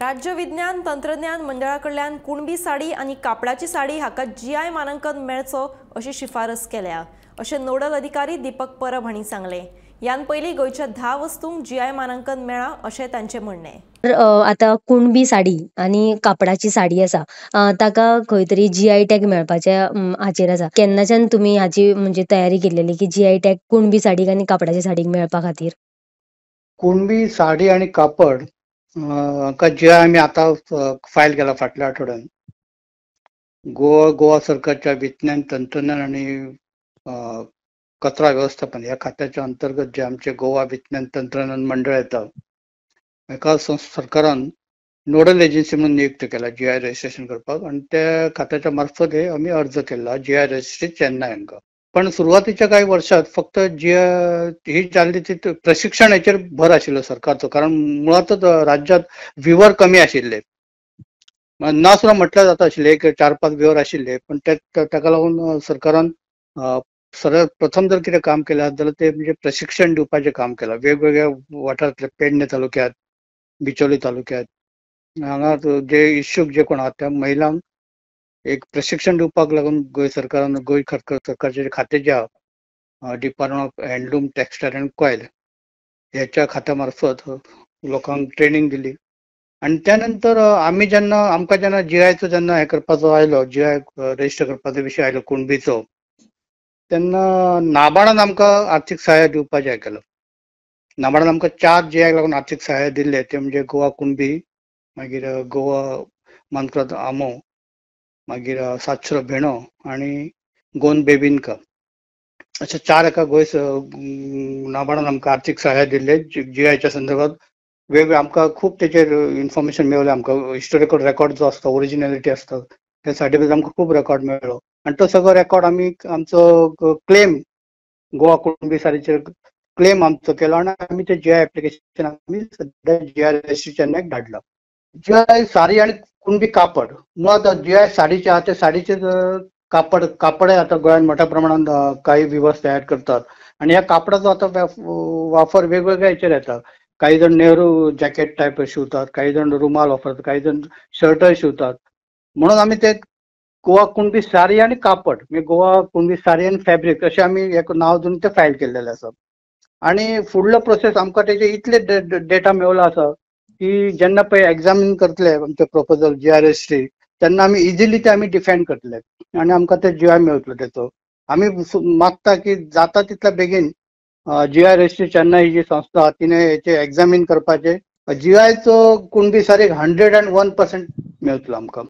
राज्य विज्ञान तंत्रज्ञान मंडळाकडल्यान कुणबी साडी आणि कापडाची साडी हाका जीआय मानांकन मेळचो अशी शिफारस केल्या अशें नोडल अधिकारी दीपक परब हांणी सांगले। यान पयलीं गोंयच्या 10 वस्तूंक जीआय मानांकन मेळ्ळा अशें तांचें म्हणणें। आता कुणबी साडी आणि कापडाची साडी आसा ताका खंय तरी जीआय टॅग मेळपाचे हाचेर आसा। केन्नाच्यान तुमी हाची म्हणजे तयारी केल्लेली की जीआय टॅग कुणबी साडीक आनी कापडाच्या साडीक मेळपा खातीर? कुणबी साडी आणि कापड जे आम्ही आता फायल केला फाटल्या आठवड्यात। गोवा सरकारच्या विज्ञान तंत्रज्ञान आणि कचरा व्यवस्थापन या खात्याच्या अंतर्गत जे आमचे गोवा विज्ञान तंत्रज्ञान मंडळ येतं, एका सरकारान नोडल एजन्सी म्हणून नियुक्त केला जीआय रजिस्ट्रेशन करपाक, आणि त्या खात्याच्या मार्फत हे आम्ही अर्ज केला जीआय रजिस्ट्री चेन्नई हांगा। पण सुरुवातीच्या काही वर्षात फक्त ही जाल्ली ती प्रशिक्षण याचेर भर आशिल्लो सरकारचो, कारण मुळातच राज्यात विवर कमी आशिल्ले, ना सुद्धा म्हटलं जाता आशिल्ले, एक 4-5 विवर आशिल्ले। पण ताका लागून सरकारान सर्वात प्रथम जर कितें काम केलें जाल्यार ते म्हणजे प्रशिक्षण दिवपाचें काम केलां वेगवेगळ्या वाठारांतल्या पेडणे तालुक्यात, बिचोली तालुक्यात हांगा जे इच्छुक जे कोण आहात त्या महिलांक एक प्रशिक्षण दिवपाक लागून गोंय सरकारचे खाते जे आहा department of handloom textile and coil ह्याच्या खात्या मार्फत लोकांक ट्रेनिंग दिली। आणि त्यानंतर आमकां जेन्ना जीआयचो जेन्ना हे करपाचो आयलो, जीआय रजिस्टर करपाचो विशय आयलो कुणबीचो, तेन्ना नाबार्डान आमकां आर्थीक सहाय्य दिवपाचें हें केलं। नाबार्डान आमकां 4 जीआयक लागून आर्थीक सहाय्य दिल्ले, ते म्हणजे गोवा कुणबी, मागीर गोवा मानकुराद आमो, मागीर सातशे भेणो आणि गोवन बेबिनका, अशे 4 एका गोंय नाबार्डान आमकां आर्थीक सहाय्य दिल्ले जीआयच्या संदर्भात। वेगवेगळे आमकां खूब तेचेर इन्फॉर्मेशन मेळ्ळें, आमकां हिस्टोरिकल रेकॉर्ड जो आसता, ओरिजिनॅलिटी आसता, त्या सायडीन आमकां खूब रेकॉर्ड मेळ्ळो। आणि तो सगळो रेकॉर्ड आमी आमचो क्लेम गोवा कुणबी साडीचेर क्लेम आमचो केलो, आणि आमी ते जीआय एप्लिकेशन आमी सद्या जीआय रजिस्ट्री चेन्नईक धाडला। जीआय साडी आणि कुणबी कापड, मुळात जीआय साडीचे आहा ते साडीचे कापड आता गोंयांत मोठ्या प्रमाणात काही विवर्स तयार करतात, आणि ह्या कापडाचो आता वापर वेगवेगळ्या हेचेर येता। काही जण नेहरू जॅकेट टायप शिवतात, काही जण रुमाल वापरतात, काही जण शर्टय शिवतात। म्हणून आमी ते गोवा कुणबी साडी आणि कापड म्हणजे गोवा कुणबी साडी आणि फॅब्रिक अशें आमी एक नांव दिवन ते फायल केल्लेले आसा। आणि फुडलो प्रोसेस आमकां तेचे इतले डेटा मेळ्ळो आसा की जेन्ना पळय एग्जामीन करतले आमचे प्रपोजल जीआय रजिस्ट्री, तेन्ना आमी इजिली ते आमी डिफेंड करतले, आणि आमकां ते जीआय मेळटलो तेचो। आमी मागता की जाता तितल्या बेगीन जीआय रजिस्ट्री चेन्नई ही जी संस्था आहा तिने हेचे एग्जामीन करपाचे, जीआयचो कुणबी साडीक 101% मेळटलो आमकां।